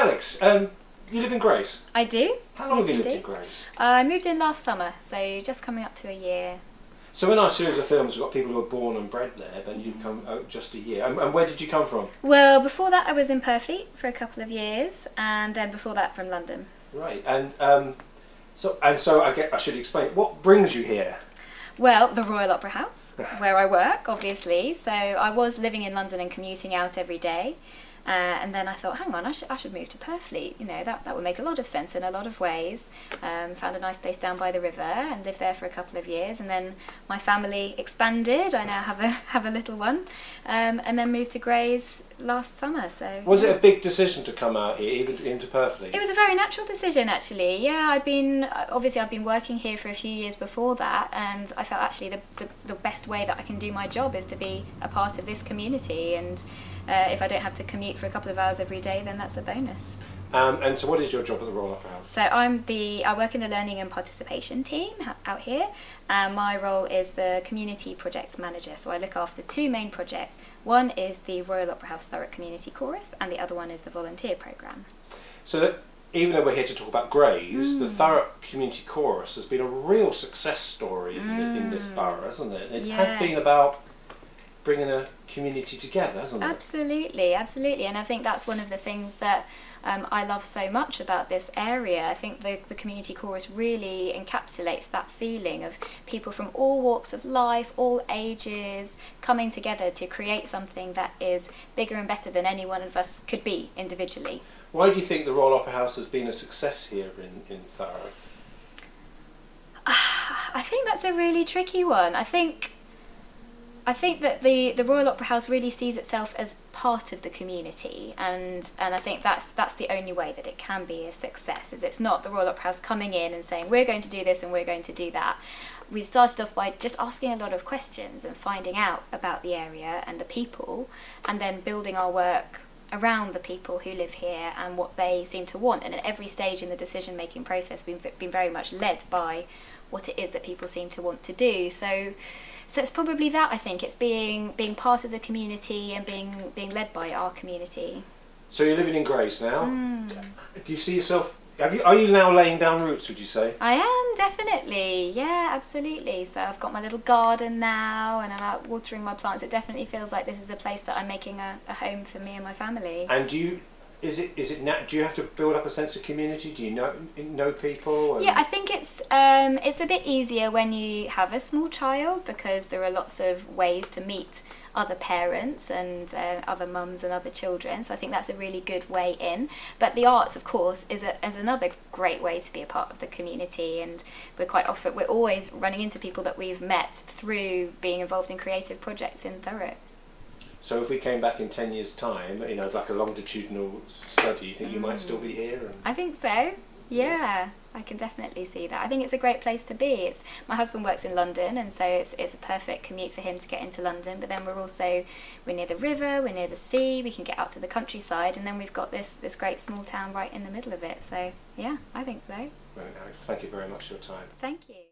Alex, you live in Grace? I do. How long Yes, have you lived in indeed. Grace? I moved in last summer, so just coming up to a year. So in our series of films, we've got people who are born and bred there, but you've come just a year. And where did you come from? Well, before that I was in Purfleet for a couple of years, and then before that from London. Right, and so I should explain, what brings you here? Well, the Royal Opera House, where I work, obviously. So I was living in London and commuting out every day. And then I thought, hang on, I should move to Purfleet. You know, that would make a lot of sense in a lot of ways. Found a nice place down by the river and lived there for a couple of years. And then my family expanded. I now have a little one. And then moved to Grays last summer. So was it a big decision to come out here, even into Purfleet? It was a very natural decision, actually. Yeah, I'd been working here for a few years before that, and I felt actually the best way that I can do my job is to be a part of this community. And if I don't have to commute for a couple of hours every day, then that's a bonus. And so what is your job at the Royal Opera House? So I work in the learning and participation team out here, and my role is the community projects manager. So I look after two main projects. One is the Royal Opera House Thurrock Community Chorus, and the other one is the volunteer programme. So even though we're here to talk about Grays, the Thurrock Community Chorus has been a real success story in this borough, hasn't it? It has been about bringing a community together, hasn't it? Absolutely, absolutely. And I think that's one of the things that I love so much about this area. I think the community chorus really encapsulates that feeling of people from all walks of life, all ages, coming together to create something that is bigger and better than any one of us could be individually. Why do you think the Royal Opera House has been a success here in Thurrock? I think that's a really tricky one. I think that the Royal Opera House really sees itself as part of the community, and I think that's the only way that it can be a success. Is it's not the Royal Opera House coming in and saying we're going to do this and we're going to do that. We started off by just asking a lot of questions and finding out about the area and the people, and then building our work around the people who live here and what they seem to want. And at every stage in the decision making process, we've been very much led by what it is that people seem to want to do. So it's probably that. I think it's being part of the community and being led by our community. So you're living in Grays now. Do you see yourself? Are you now laying down roots? Would you say? I am, definitely. Yeah, absolutely. So I've got my little garden now, and I'm out watering my plants. It definitely feels like this is a place that I'm making a home for me and my family. And do you have to build up a sense of community? Do you know people? Yeah, I think it's a bit easier when you have a small child, because there are lots of ways to meet other parents and other mums and other children. So I think that's a really good way in. But the arts, of course, is another great way to be a part of the community. And we're always running into people that we've met through being involved in creative projects in Thurrock. So if we came back in 10 years' time, like a longitudinal study, you think you might still be here? I think so. Yeah, I can definitely see that. I think it's a great place to be. My husband works in London, and so it's a perfect commute for him to get into London. But then we're near the river, we're near the sea, we can get out to the countryside, and then we've got this great small town right in the middle of it. So yeah, I think so. Right, Alex, thank you very much for your time. Thank you.